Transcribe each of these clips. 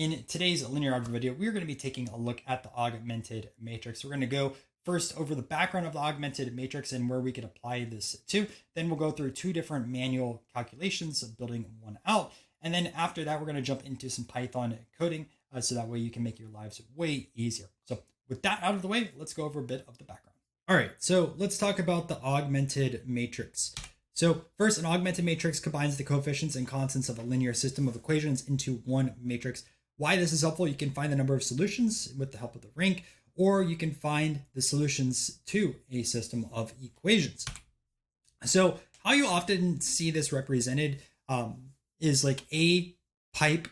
In today's linear algebra video, we're going to be taking a look at the augmented matrix. We're going to go first over the background of the augmented matrix and where we could apply this to. Then we'll go through two different manual calculations of building one out. And then after that, we're going to jump into some Python coding so that way you can make your lives way easier. So with that out of the way, let's go over a bit of the background. All right, so let's talk about the augmented matrix. So first, an augmented matrix combines the coefficients and constants of a linear system of equations into one matrix. Why this is helpful, you can find the number of solutions with the help of the rank, or you can find the solutions to a system of equations. So how you often see this represented is like A pipe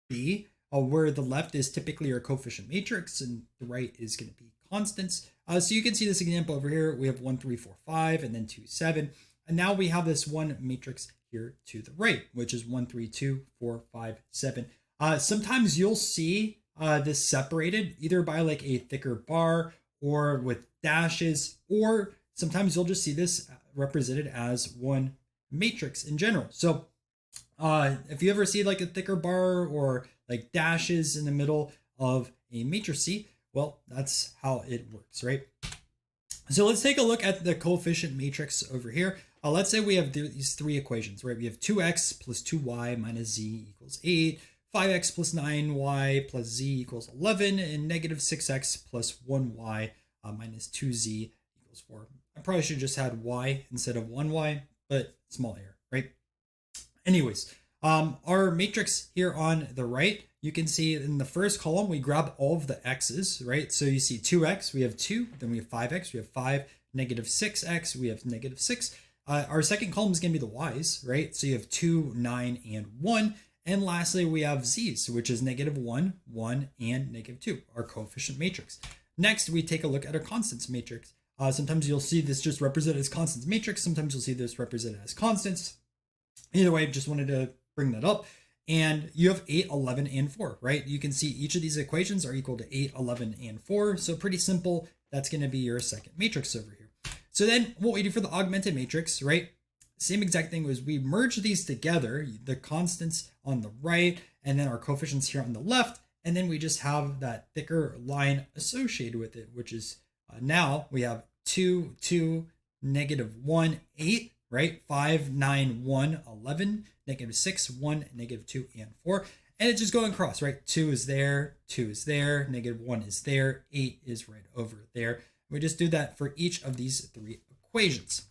B, where the left is typically your coefficient matrix and the right is going to be constants. So you can see this example over here. We have 1, 3, 4, 5, and then 2, 7. And now we have this one matrix here to the right, which is 1, 3, 2, 4, 5, 7. Sometimes you'll see this separated either by like a thicker bar or with dashes, or sometimes you'll just see this represented as one matrix in general. So if you ever see like a thicker bar or like dashes in the middle of a matrix, well, that's how it works, right? So let's take a look at the coefficient matrix over here. Let's say we have these three equations, right? We have 2x plus 2y minus z equals 8, 5x plus 9y plus z equals 11, and negative 6x plus 1y minus 2z equals 4. I probably should have just had y instead of 1y, but small error, right? Anyways, our matrix here on the right, you can see in the first column, we grab all of the x's, right? So you see 2x, we have 2, then we have 5x, we have 5, negative 6x, we have negative 6. Our second column is going to be the y's, right? So you have 2, 9, and 1. And lastly, we have z's, which is negative 1, 1, and negative 2, our coefficient matrix. Next, we take a look at our constants matrix. Sometimes you'll see this just represented as constants matrix. Sometimes you'll see this represented as constants. Either way, just wanted to bring that up. And you have 8, 11, and 4, right? You can see each of these equations are equal to 8, 11, and 4. So pretty simple. That's going to be your second matrix over here. So then what we do for the augmented matrix, right? Same exact thing was we merge these together, the constants on the right, and then our coefficients here on the left. And then we just have that thicker line associated with it, which is now we have 2, 2, negative 1, 8, right? 5, 9, 1, 11, negative 6, 1, negative 2, and 4. And it's just going across, right? 2 is there, 2 is there, negative 1 is there, 8 is right over there. We just do that for each of these three equations.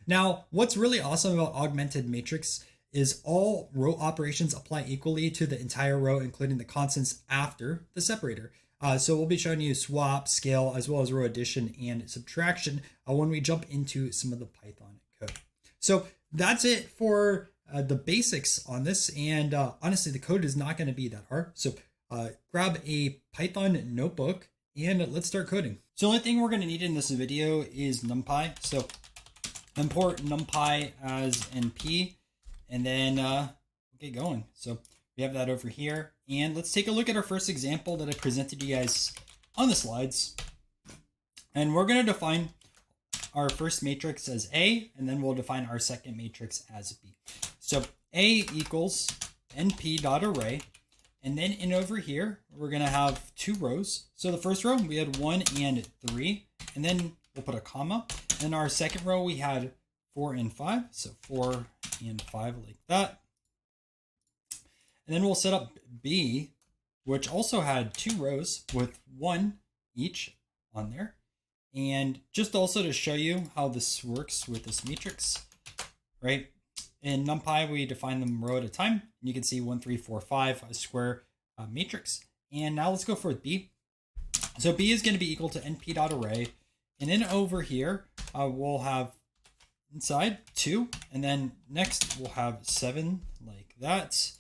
Now, what's really awesome about augmented matrix is all row operations apply equally to the entire row, including the constants after the separator. So we'll be showing you swap, scale, as well as row addition and subtraction when we jump into some of the Python code. So that's it for the basics on this. And honestly, the code is not going to be that hard. So grab a Python notebook and let's start coding. So the only thing we're going to need in this video is NumPy. So import NumPy as NP, and then we'll get going. So we have that over here. And let's take a look at our first example that I presented you guys on the slides. And we're going to define our first matrix as A, and then we'll define our second matrix as B. So A equals np.array. And then in over here, we're going to have two rows. So the first row, we had 1 and 3, and then we'll put a comma. In our second row, we had 4 and 5. So 4 and 5 like that. And then we'll set up B, which also had two rows with 1 each on there. And just also to show you how this works with this matrix, right? In NumPy, we define them row at a time. And you can see 1, 3, 4, 5, a square matrix. And now let's go for B. So B is going to be equal to np.array. And then over here, we'll have inside 2. And then next we'll have 7 like that.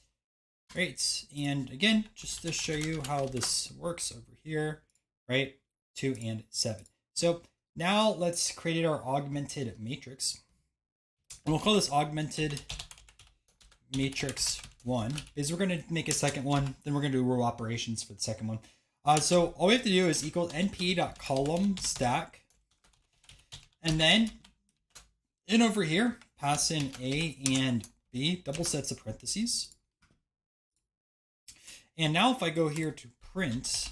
Great. And again, just to show you how this works over here, right? 2 and 7. So now let's create our augmented matrix. And we'll call this augmented matrix 1 because we're going to make a second one. Then we're going to do row operations for the second one. So all we have to do is equal np.column stack. And then in over here, pass in A and B, double sets of parentheses. And now if I go here to print,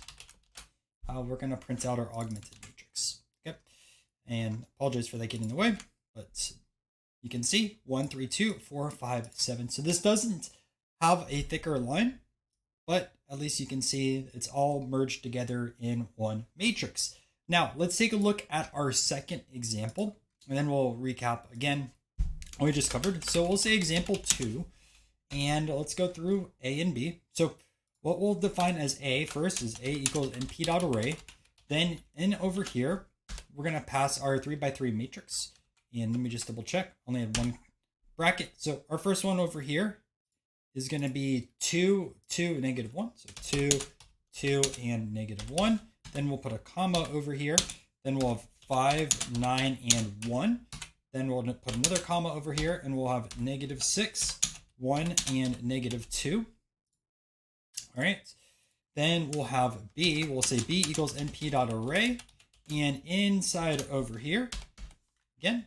we're going to print out our augmented matrix. Okay. And apologize for that getting in the way, but you can see 1, 3, 2, 4, 5, 7. So this doesn't have a thicker line, but at least you can see it's all merged together in one matrix. Now let's take a look at our second example, and then we'll recap again what we just covered. So we'll say example 2, and let's go through A and B. So what we'll define as A first is A equals np.array. Then in over here, we're going to pass our 3 by 3 matrix. And let me just double check. Only had one bracket. So our first one over here is going to be 2, 2, negative 1. So 2, 2, and negative 1. Then we'll put a comma over here. Then we'll have 5, 9, and 1. Then we'll put another comma over here, and we'll have negative 6, 1, and negative 2. All right. Then we'll have B. We'll say B equals np.array. And inside over here, again,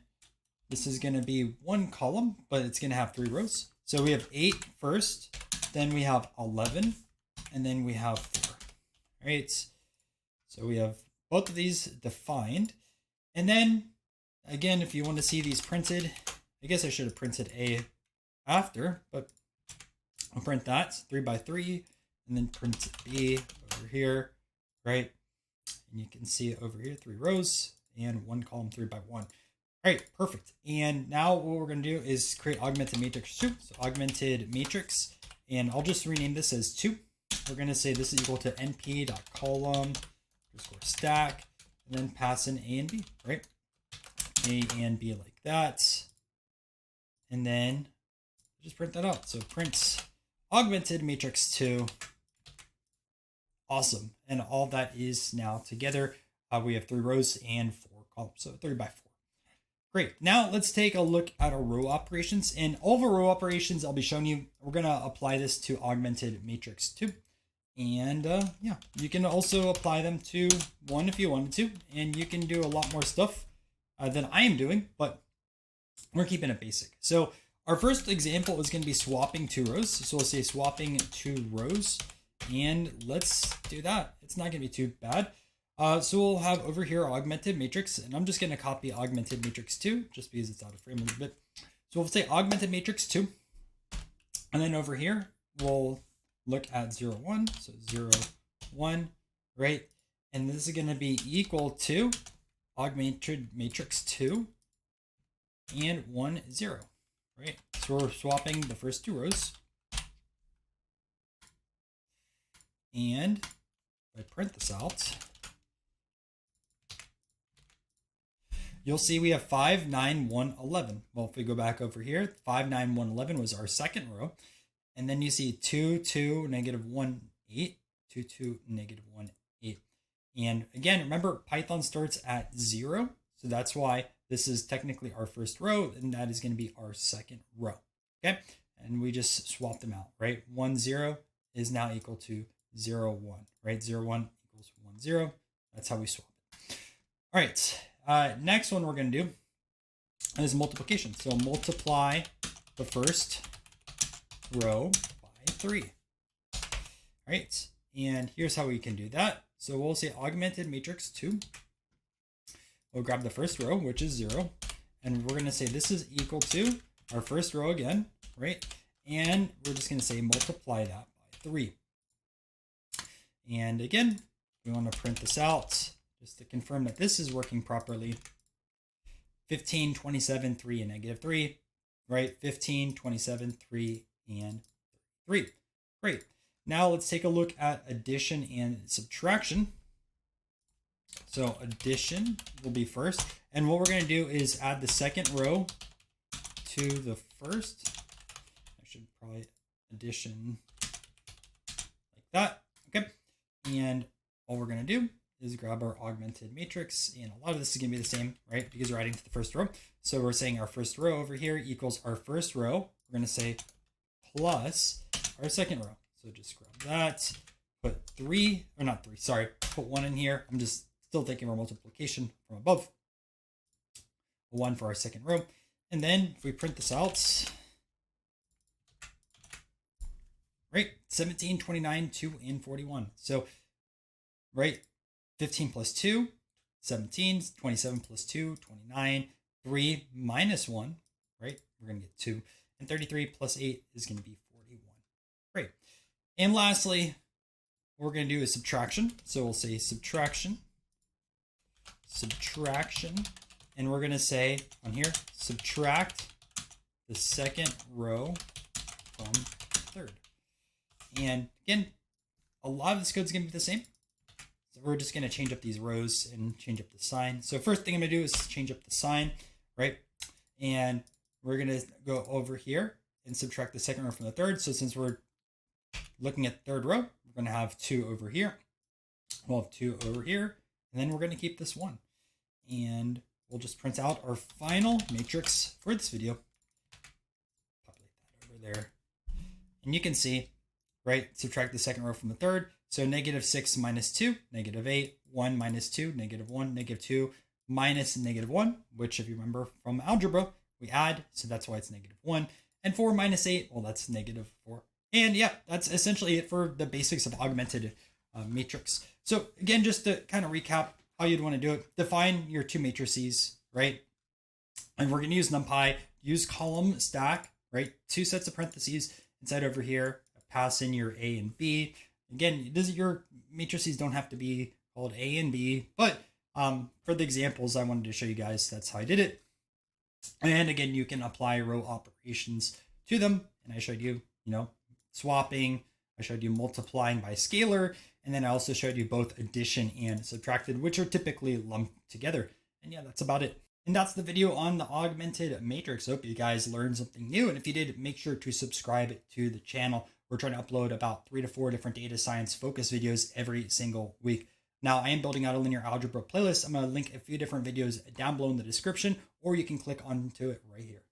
this is going to be one column, but it's going to have 3 rows. So we have 8 first, then we have 11, and then we have 4. All right. So we have both of these defined. And then again, if you want to see these printed, I guess I should have printed A after, but I'll print that 3 by 3, and then print B over here, right? And you can see over here 3 rows and 1 column 3 by 1. All right, perfect. And now what we're going to do is create augmented matrix 2. So augmented matrix, and I'll just rename this as 2. We're going to say this is equal to np.column underscore stack, and then pass in A and B, right? A and B like that. And then just print that out. So print augmented matrix 2. Awesome. And all that is now together. We have 3 rows and 4 columns. So 3 by 4. Great. Now let's take a look at our row operations. And all of our row operations I'll be showing you, we're going to apply this to augmented matrix 2. And yeah, you can also apply them to 1 if you wanted to. And you can do a lot more stuff than I am doing, but we're keeping it basic. So our first example is going to be swapping 2 rows. So we'll say swapping 2 rows. And let's do that. It's not going to be too bad. So we'll have over here augmented matrix, and I'm just going to copy augmented matrix 2 just because it's out of frame a little bit. So we'll say augmented matrix 2, and then over here we'll look at 0, 1. So 0, 1, right? And this is going to be equal to augmented matrix 2 and 1, 0, right? So we're swapping the first 2 rows. And if I print this out, you'll see we have 5, 9, 1, 11. Well, if we go back over here, 5, 9, 1, 11 was our second row. And then you see 2, 2, negative 1, 8, 2, 2, negative 1, 8. And again, remember, Python starts at 0. So that's why this is technically our first row, and that is going to be our second row. Okay. And we just swap them out, right? 1, 0 is now equal to 0, 1, right? 0, 1 equals 1, 0. That's how we swap it. All right. Next one we're going to do is multiplication. So multiply the first row by 3. All right. And here's how we can do that. So we'll say augmented matrix 2. We'll grab the first row, which is 0. And we're going to say this is equal to our first row again, right? And we're just going to say multiply that by 3. And again, we want to print this out just to confirm that this is working properly. 15, 27, 3, and negative 3, right? 15, 27, 3, and 3. Great. Now let's take a look at addition and subtraction. So addition will be first. And what we're going to do is add the second row to the first. I should probably addition like that. Okay. And all we're going to do is grab our augmented matrix, and a lot of this is going to be the same, right? Because we're adding to the first row. So we're saying our first row over here equals our first row. We're going to say plus our second row. So just grab that, put 3, or not 3, sorry, put 1 in here. I'm just still taking our multiplication from above. 1 for our second row. And then if we print this out, right, 17, 29, 2, and 41. So, right, 15 plus 2, 17, 27 plus 2, 29, 3 minus 1, right? We're going to get 2. And 33 plus 8 is going to be 41. Great. And lastly, what we're going to do is subtraction. So we'll say subtraction, and we're going to say on here, subtract the second row from the third. And again, a lot of this code is going to be the same. So we're just going to change up these rows and change up the sign. So first thing I'm going to do is change up the sign, right? And we're going to go over here and subtract the second row from the third. So since we're looking at the third row, we're going to have 2 over here. We'll have 2 over here. And then we're going to keep this 1. And we'll just print out our final matrix for this video. Populate that over there. And you can see, right, subtract the second row from the third. So -6 minus 2, -8, 1 minus 2, -1, -2, minus -1, which if you remember from algebra, we add, so that's why it's -1. And 4 minus 8, well, that's -4. And yeah, that's essentially it for the basics of augmented matrix. So again, just to kind of recap how you'd want to do it, define your 2 matrices, right? And we're going to use NumPy, use column stack, right? 2 sets of parentheses inside over here, pass in your A and B. Again, your matrices don't have to be called A and B, but for the examples I wanted to show you guys, that's how I did it. And again, you can apply row operations to them. And I showed you, swapping. I showed you multiplying by scalar. And then I also showed you both addition and subtracted, which are typically lumped together. And yeah, that's about it. And that's the video on the augmented matrix. Hope you guys learned something new. And if you did, make sure to subscribe to the channel. We're trying to upload about 3 to 4 different data science focus videos every single week. Now, I am building out a linear algebra playlist. I'm going to link a few different videos down below in the description, or you can click onto it right here.